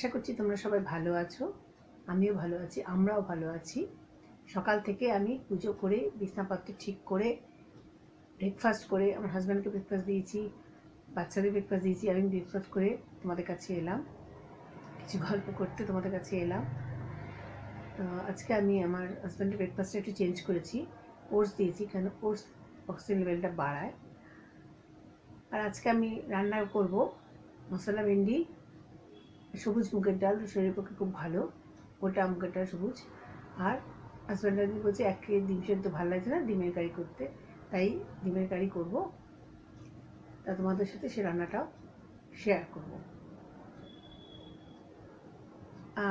আশা করছি তোমরা সবাই ভালো আছো, আমিও ভালো আছি, আমরাও ভালো আছি। সকাল থেকে আমি পুজো করে বিছানাপত্র ঠিক করে ব্রেকফাস্ট করে আমার হাজব্যান্ডকে ব্রেকফাস্ট দিয়েছি, বাচ্চাদের ব্রেকফাস্ট দিয়েছি, আমি ব্রেকফাস্ট করে তোমাদের কাছে এলাম, কিছু গল্প করতে তোমাদের কাছে এলাম। তো আজকে আমি আমার হাজব্যান্ডের ব্রেকফাস্টটা একটু চেঞ্জ করেছি, ওটস দিয়েছি, কারণ ওটস অক্সিজেন লেভেলটা বাড়ায়। আর আজকে আমি রান্না করব মশলা ভেন্ডি, সবুজ মুগের ডাল, শরীরের পক্ষে খুব ভালো, গোটা মুগের ডাল সবুজ। আর হাজব্যান্ড আমি বলছে 1 কেজি ডিম সেদ্ধ ভালো লাগছে না, ডিমের কারি করতে, তাই ডিমের কারি করব। তা তোমাদের সাথে সে রান্নাটাও শেয়ার করব।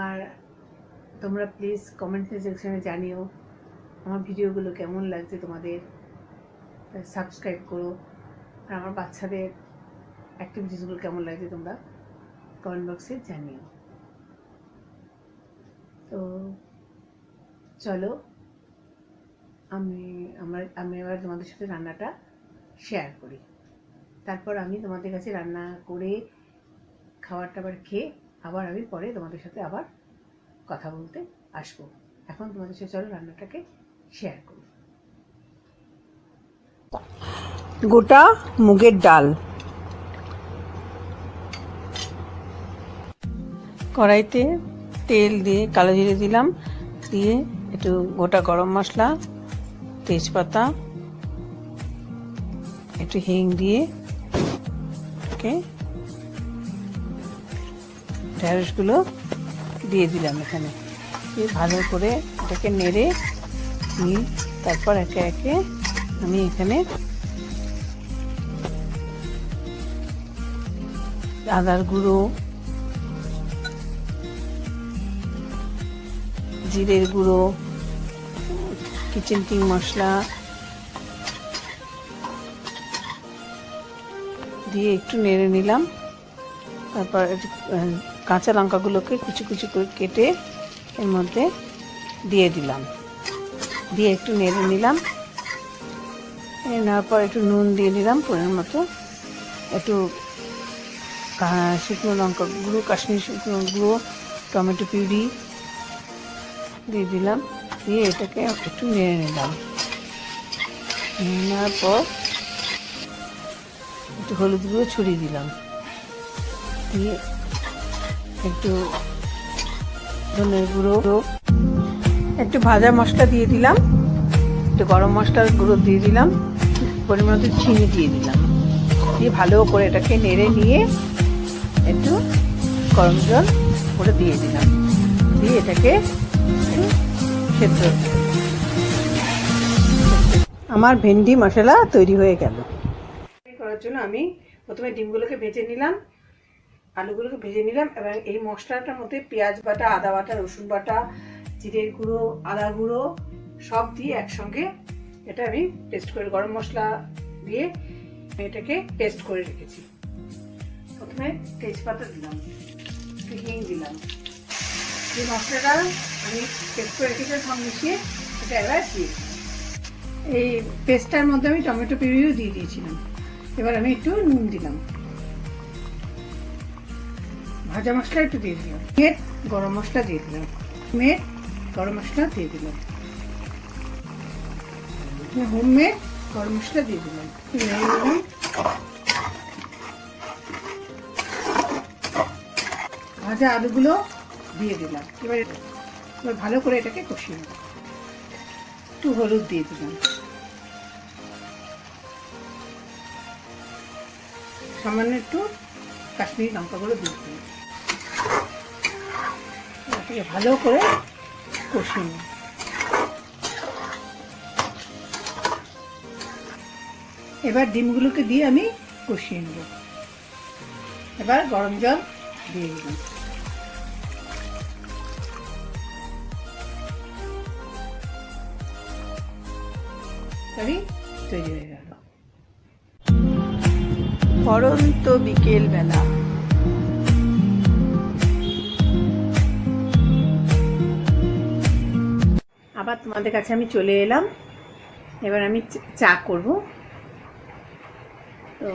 আর তোমরা প্লিজ কমেন্ট সেকশনে জানিও আমার ভিডিওগুলো কেমন লাগছে তোমাদের, সাবস্ক্রাইব করো। আর আমার বাচ্চাদের অ্যাক্টিভিটিসগুলো কেমন লাগছে তোমরা কমেন্ট বক্সে জানিও। তো চলো আমি এবার তোমাদের সাথে রান্নাটা শেয়ার করি, তারপর আমি তোমাদের কাছে রান্না করে খাবার টাবার খেয়ে আবার আমি পরে তোমাদের সাথে আবার কথা বলতে আসবো। এখন তোমাদের সাথে চলো রান্নাটাকে শেয়ার করি। গোটা মুগের ডাল, কড়াইতে তেল দিয়ে কালো জিরে দিলাম, দিয়ে একটু গোটা গরম মশলা, তেজপাতা, একটু হিং দিয়ে ঢেঁড়সগুলো দিয়ে দিলাম এখানে, দিয়ে ভালো করে এটাকে নেড়ে নিয়ে তারপর একে একে আমি এখানে আদার গুঁড়ো, জিরের গুঁড়ো, কিচেন কিং মশলা দিয়ে একটু নেড়ে নিলাম। তারপর কাঁচা লঙ্কাগুলোকে কুচি কুচি করে কেটে এর মধ্যে দিয়ে দিলাম, দিয়ে একটু নেড়ে নিলাম। নেওয়ার পর একটু নুন দিয়ে দিলাম পরিমাণ মতো, একটু শুকনো লঙ্কা গুঁড়ো, কাশ্মীরি শুকনো গুঁড়ো, টমেটো পিউরি দিয়ে দিলাম, দিয়ে এটাকে একটু নেড়ে নিলাম। নেওয়ার পর একটু হলুদ গুঁড়ো ছড়িয়ে দিলাম, দিয়ে একটু ধনের গুঁড়ো, একটু ভাজা মশলা দিয়ে দিলাম, একটু গরম মশলার গুঁড়ো দিয়ে দিলাম, পরিমাণ মতো চিনি দিয়ে দিলাম, দিয়ে ভালো করে এটাকে নেড়ে নিয়ে একটু গরম জল করে দিয়ে দিলাম, দিয়ে এটাকে সেদ্ধ। আমার ভেন্ডি মশলা তৈরি হয়ে গেল। করার জন্য আমি প্রথমে ডিমগুলোকে ভেজে নিলাম, আলুগুলোকে ভেজে নিলাম, এবং এই মশলাটার মধ্যে পেঁয়াজ বাটা, আদা বাটা, রসুন বাটা, জিরের গুঁড়ো, আদা গুঁড়ো সব দিয়ে একসঙ্গে এটা আমি পেস্ট করে, গরম মশলা দিয়ে এটাকে পেস্ট করে রেখেছি। প্রথমে তেজপাতা দিলাম, হিং দিলাম, এই মশলাটা আমি পেস্ট করে রেখেছি সব মিশিয়ে এটা এবার দিয়ে এই পেস্টটার মধ্যে আমি টমেটো পিউরিও দিয়ে দিয়েছিলাম। এবার আমি একটু নুন দিলাম, ভাজা মশলা একটু দিয়ে দিলাম, গরম মশলা দিয়ে দিলাম, গরম মশলা দিয়ে দিলাম, হোমমেড গরম মশলা দিয়ে দিলাম, ভাজা আলুগুলো দিয়ে দিলাম। এবার ভালো করে এটাকে কষিয়ে নেব, একটু হলুদ দিয়ে দিলাম, সামান্য একটু কাশ্মীরি লঙ্কাগুলো দিয়ে দিলাম, এটাকে ভালো করে কষিয়ে নেব। এবার ডিমগুলোকে দিয়ে আমি কষিয়ে নেব। এবার গরম জল দিয়ে দিলাম, তৈরি হয়ে গেল। পরন্ত বিকেল বেলা, আবার তোমাদের কাছে আমি চলে এলাম। এবার আমি চা করব। তো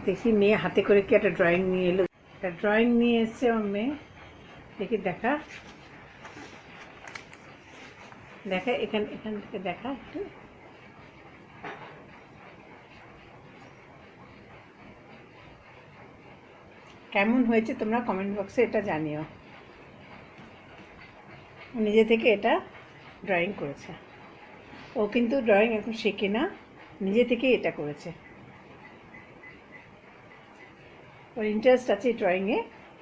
দেখি মেয়ে হাতে করে কি একটা ড্রয়িং নিয়ে এলো। একটা ড্রয়িং নিয়ে এসছে আমার মেয়ে, দেখি দেখা দেখা এখান এখান থেকে দেখা একটু। কেমন হয়েছে তোমরা কমেন্ট বক্সে এটা জানিও। নিজে থেকে এটা ড্রয়িং করেছে, ও কিন্তু ড্রয়িং এখন শেখে না, নিজে থেকে এটা করেছে। ওর ইন্টারেস্ট আছে ড্রয়িংয়ে,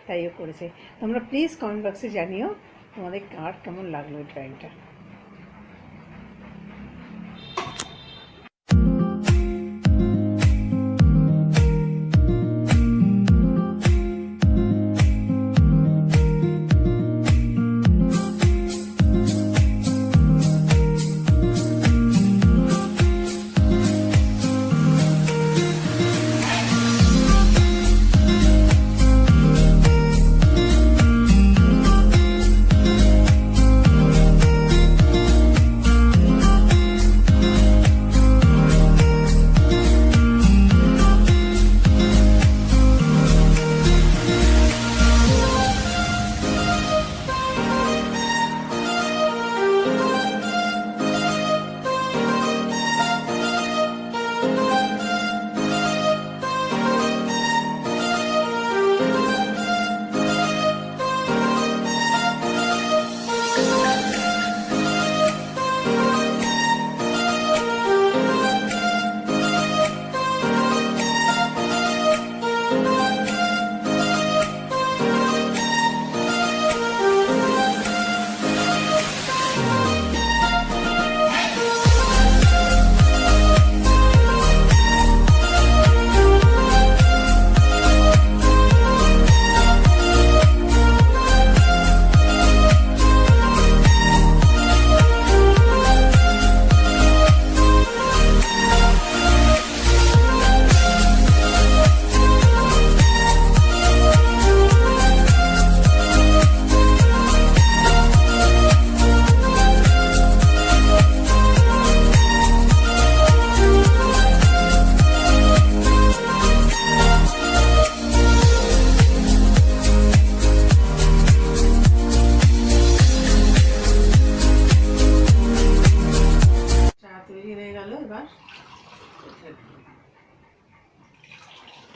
তাই ও করেছে। তোমরা প্লিজ কমেন্ট বক্সে জানিও তোমাদের কার কেমন লাগলো এই ড্রয়িংটা।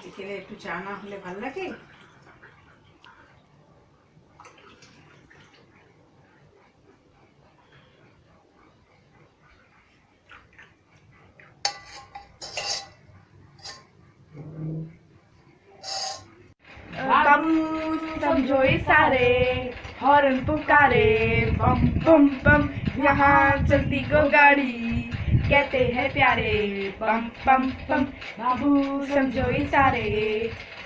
বিকেলে একটু চা না হলে ভালো লাগে। बाबू समझो इशारे, हॉर्न पुकारे, बम बम बम, यहाँ चलती गो गाड़ी, कहते हैं प्यारे, बम बम बम। बाबू समझो इशारे,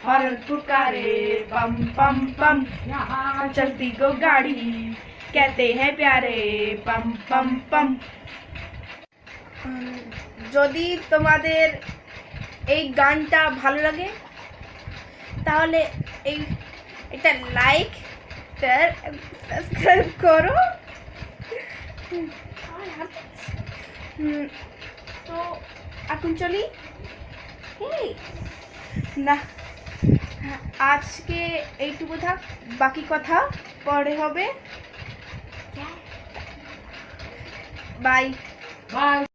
हॉर्न पुकारे, बम बम बम, यहाँ चलती गो गाड़ी, कहते हैं प्यारे, बम बम बम। যদি তোমাদের এই গানটা ভালো লাগে তাহলে এটা লাইক শেয়ার সাবস্ক্রাইব করো। তো এখন চলি না, আজকে এইটুকু থাক, বাকি কথা পরে হবে। Bye bye.